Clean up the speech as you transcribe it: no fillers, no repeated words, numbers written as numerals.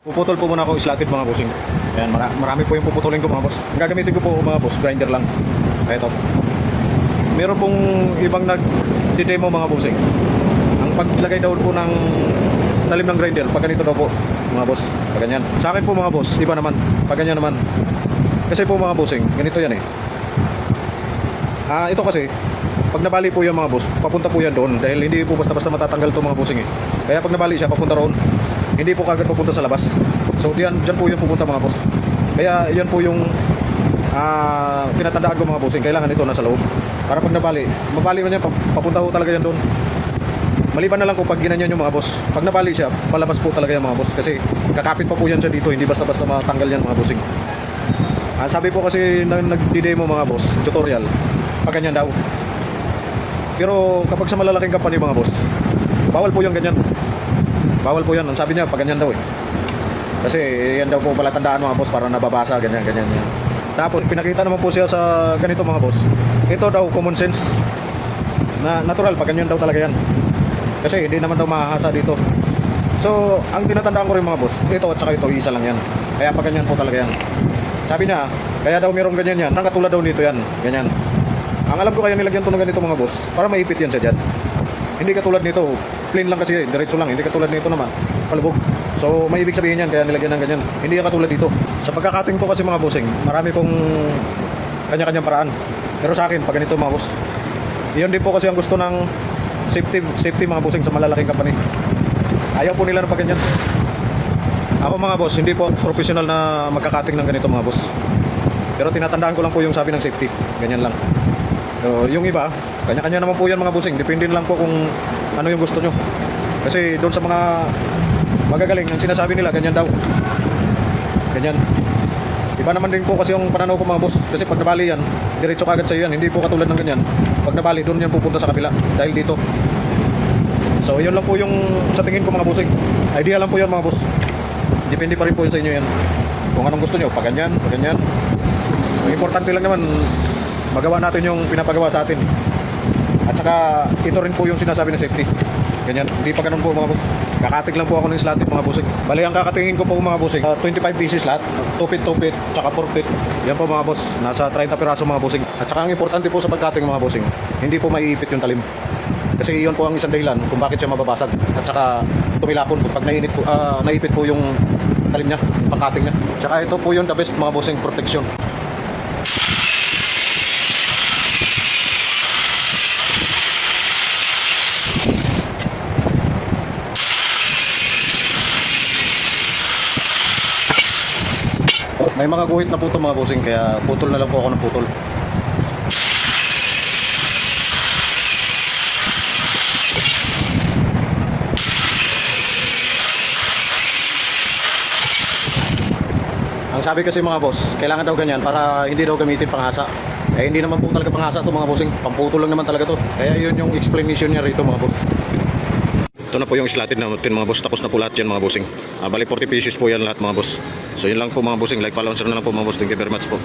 Puputol po muna ako islatid mga bossing. Ayan, marami po yung puputulin ko mga boss. Ang gagamitin ko po mga boss, grinder lang. Ito. Meron pong ibang nag-demo mga bossing. Ang paglagay daw po ng talim ng grinder, pag ganito daw po mga boss, pag ganyan. Sa akin po mga boss, iba naman, pag ganyan naman. Kasi po mga bossing, ganito yan eh. Ito kasi, pag nabali po yan mga boss, papunta po yan doon. Dahil hindi po basta-basta matatanggal ito mga bossing eh. Kaya pag nabali siya, papunta roon. Hindi po kagad pupunta sa labas. So dyan po yung pupunta mga boss. Kaya yan po yung tinatandaan ko mga bossing. Kailangan ito nasa loob. Para pag mabali man yan, papunta po talaga yan doon. Maliban na lang kung pag ginanyan yung mga boss. Pag nabali siya, palabas po talaga yan mga boss. Kasi kakapit pa po yan siya dito. Hindi basta-basta matanggal yan mga bossing. Sabi po kasi nag-demo mga boss, tutorial, pag ganyan daw. Pero kapag sa malalaking company mga boss, bawal po yung ganyan. Bawal po yan. Ang sabi niya, pag ganyan daw eh. Kasi yan daw po pala tandaan mga boss, para nababasa, ganyan. Tapos pinakita naman po siya sa ganito mga boss. Ito daw common sense. Na natural, pag ganyan daw talaga yan. Kasi hindi naman daw mahahasa dito. So, ang tinatandaan ko rin mga boss, ito at saka ito, isa lang yan. Kaya pag ganyan po talaga yan. Sabi niya, kaya daw mayroong ganyan yan. Ang katulad daw nito yan, ganyan. Ang alam ko kaya nilagyan to ng ganito mga boss, para maipit yan siya dyan. Hindi katulad nito, plain lang kasi, diretso lang. Hindi katulad nito naman, palubog. So may ibig sabihin yan, kaya nilagyan ng ganyan. Hindi yan katulad dito. Sa pagkakating ko kasi mga bossing, marami pong kanya-kanyang paraan. Pero sa akin, pag ganito mga boss, yun din po kasi ang gusto ng safety mga bossing sa malalaking company. Ayaw po nila ng pag ganyan. Ako mga boss, hindi po professional na magkakating ng ganito mga boss. Pero tinatandaan ko lang po yung sabi ng safety. Ganyan lang. So, yung iba, kanya-kanya naman po yan mga bossing. Depende lang po kung ano yung gusto nyo. Kasi doon sa mga magagaling, ang sinasabi nila, ganyan daw. Ganyan. Iba naman din po kasi yung pananaw ko mga boss. Kasi pag nabali yan, diretso kagad sa'yo yan. Hindi po katulad ng ganyan. Pag nabali, doon yan pupunta sa kapila. Dahil dito. So, yun lang po yung sa tingin ko mga bossing. Idea lang po yan mga boss. Depende pa rin po yun sa inyo yan. Kung anong gusto nyo, pag ganyan. Ang importante lang naman, magawa natin yung pinapagawa sa atin. At saka ito rin po yung sinasabi ng safety. Ganyan, hindi pa ganun po mga boss. Kakatig lang po ako ng slatted mga bossing. Bali ang kakatingin ko po mga bossing, 25 pieces lahat, 2 feet, tsaka 4 feet. Yan po mga boss, nasa 30 piraso mga bossing. At saka ang importante po sa pagkating mga bossing, hindi po maiipit yung talim. Kasi yun po ang isang dahilan kung bakit siya mababasag. At saka tumilapon po pag naipit po yung talim niya, pagkating niya. At saka ito po yung the best mga bossing protection. May mga guhit na puto mga bossing, kaya putol na lang po ako ng putol. Ang sabi kasi mga boss, kailangan daw ganyan para hindi daw gamitin panghasa. Eh hindi naman po talaga panghasa to mga bossing, pamputol lang naman talaga to. Kaya yun yung explanation niya rito mga boss. Ito na po yung slatted natin mga boss. Tapos na po lahat yan mga bossing. Bali 40 pieces po yan lahat mga boss. So yun lang po mga bossing. Like, follow, share na lang po mga boss. Thank you very much po.